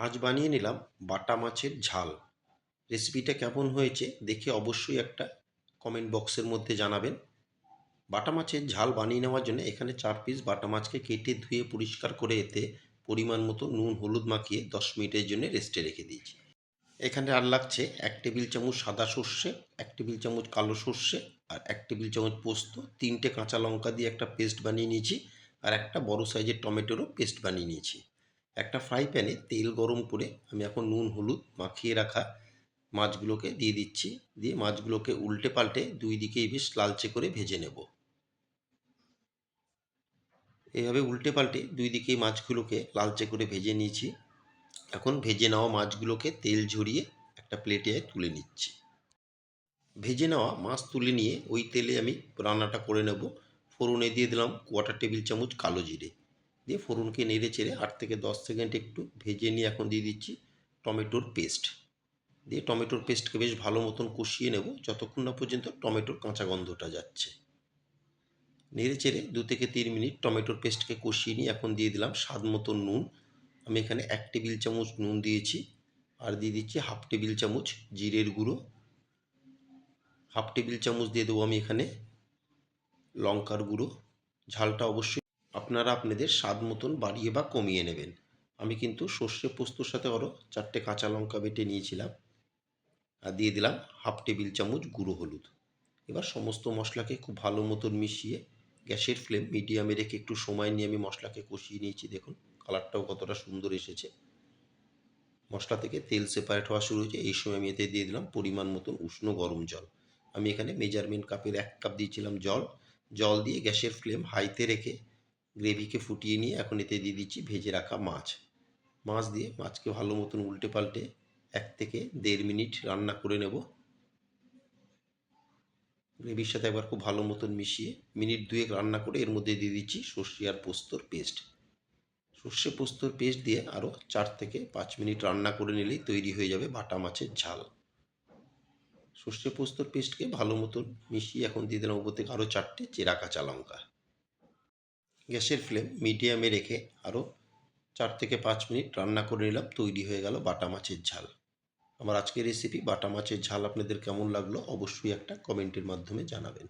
আজ বানিয়ে নিলাম বাটা মাছের ঝাল। রেসিপিটা কেমন হয়েছে দেখে অবশ্যই একটা কমেন্ট বক্সের মধ্যে জানাবেন। বাটা মাছের ঝাল বানিয়ে নেওয়ার জন্য এখানে 4 পিস বাটা মাছকে কেটে ধুয়ে পরিষ্কার করে এতে পরিমাণ মতো নুন হলুদ মাখিয়ে 10 মিনিটের জন্য রেস্টে রেখে দিয়েছি। এখানে আর লাগছে 1 টেবিল চামচ সাদা সর্ষে, 1 টেবিল চামচ কালো সর্ষে আর 1 টেবিল চামচ পোস্ত, 3টে কাঁচা লঙ্কা দিয়ে একটা পেস্ট বানিয়ে নিয়েছি আর একটা বড় সাইজের টমেটোরও পেস্ট বানিয়ে নিয়েছি। একটা ফ্রাই প্যানে তেল গরম করে আমি এখন নুন হলুদ মাখিয়ে রাখা মাছগুলোকে দিয়ে দিচ্ছি। দিয়ে মাছগুলোকে উল্টে পাল্টে দুই দিকেই বেশ লালচে করে ভেজে নেব। এইভাবে উল্টে পাল্টে দুই দিকেই মাছগুলোকে লালচে করে ভেজে নিয়েছি। এখন ভেজে নেওয়া মাছগুলোকে তেল ঝরিয়ে একটা প্লেটে তুলে নিচ্ছি। ভেজে নেওয়া মাছ তুলে নিয়ে ওই তেলে আমি রান্নাটা করে নেব। ফোড়নে দিয়ে দিলাম 1/4 টেবিল চামচ কালো জিরে, দিয়ে ফোড়নকে নেড়ে চেড়ে 8 থেকে 10 সেকেন্ড একটু ভেজে নিয়ে এখন দিয়ে দিচ্ছি টমেটোর পেস্ট। দিয়ে টমেটোর পেস্টকে বেশ ভালো মতন কষিয়ে নেব যতক্ষণ না পর্যন্ত টমেটোর কাঁচা গন্ধটা যাচ্ছে। নেড়ে চেড়ে 2 থেকে 3 মিনিট টমেটোর পেস্টকে কষিয়ে নিয়ে এখন দিয়ে দিলাম স্বাদ মতো নুন। আমি এখানে 1 টেবিল চামচ নুন দিয়েছি আর দিয়ে দিচ্ছি 1/2 টেবিল চামচ জিরের গুঁড়ো। 1/2 টেবিল চামচ দিয়ে দেবো আমি এখানে লঙ্কার গুঁড়ো। ঝালটা অবশ্যই আপনারা আপনাদের স্বাদ মতন বাড়িয়ে বা কমিয়ে নেবেন। আমি কিন্তু সর্ষে পোস্তর সাথে আরও 4টে কাঁচা লঙ্কা বেটে নিয়েছিলাম। আর দিয়ে দিলাম 1/2 টেবিল চামচ গুঁড়ো হলুদ। এবার সমস্ত মশলাকে খুব ভালো মতন মিশিয়ে গ্যাসের ফ্লেম মিডিয়ামে রেখে একটু সময় নিয়ে আমি মশলাকে কষিয়ে নিয়েছি। দেখুন কালারটাও কতটা সুন্দর এসেছে। মশলা থেকে তেল সেপারেট হওয়া শুরু হয়েছে। এই সময় আমি এতে দিয়ে দিলাম পরিমাণ মতন উষ্ণ গরম জল। আমি এখানে মেজারমেন্ট কাপের 1 কাপ দিয়েছিলাম জল। জল দিয়ে গ্যাসের ফ্লেম হাইতে রেখে গ্রেভিকে ফুটিয়ে নিয়ে এখন এতে দিয়ে দিচ্ছি ভেজে রাখা মাছ। মাছ দিয়ে মাছকে ভালো মতন উল্টে পাল্টে 1 থেকে 1.5 মিনিট রান্না করে নেব। গ্রেভির সাথে একবার খুব ভালো মতন মিশিয়ে মিনিট 2 রান্না করে এর মধ্যে দিয়ে দিচ্ছি সর্ষে আর পোস্তর পেস্ট। সর্ষে পোস্তর পেস্ট দিয়ে আরও 4 থেকে 5 মিনিট রান্না করে নিলেই তৈরি হয়ে যাবে বাটা মাছের ঝাল। সর্ষে পোস্তর পেস্টকে ভালো মতন মিশিয়ে এখন দিয়ে দিলাম উপর থেকে আরও 4টে চেরা কাঁচা লঙ্কা। গ্যাসের ফ্লেম মিডিয়ামে রেখে আরও 4 থেকে 5 মিনিট রান্না করে নিলাম। তৈরি হয়ে গেল বাটা মাছের ঝাল। আমার আজকের রেসিপি বাটা মাছের ঝাল আপনাদের কেমন লাগলো অবশ্যই একটা কমেন্টের মাধ্যমে জানাবেন।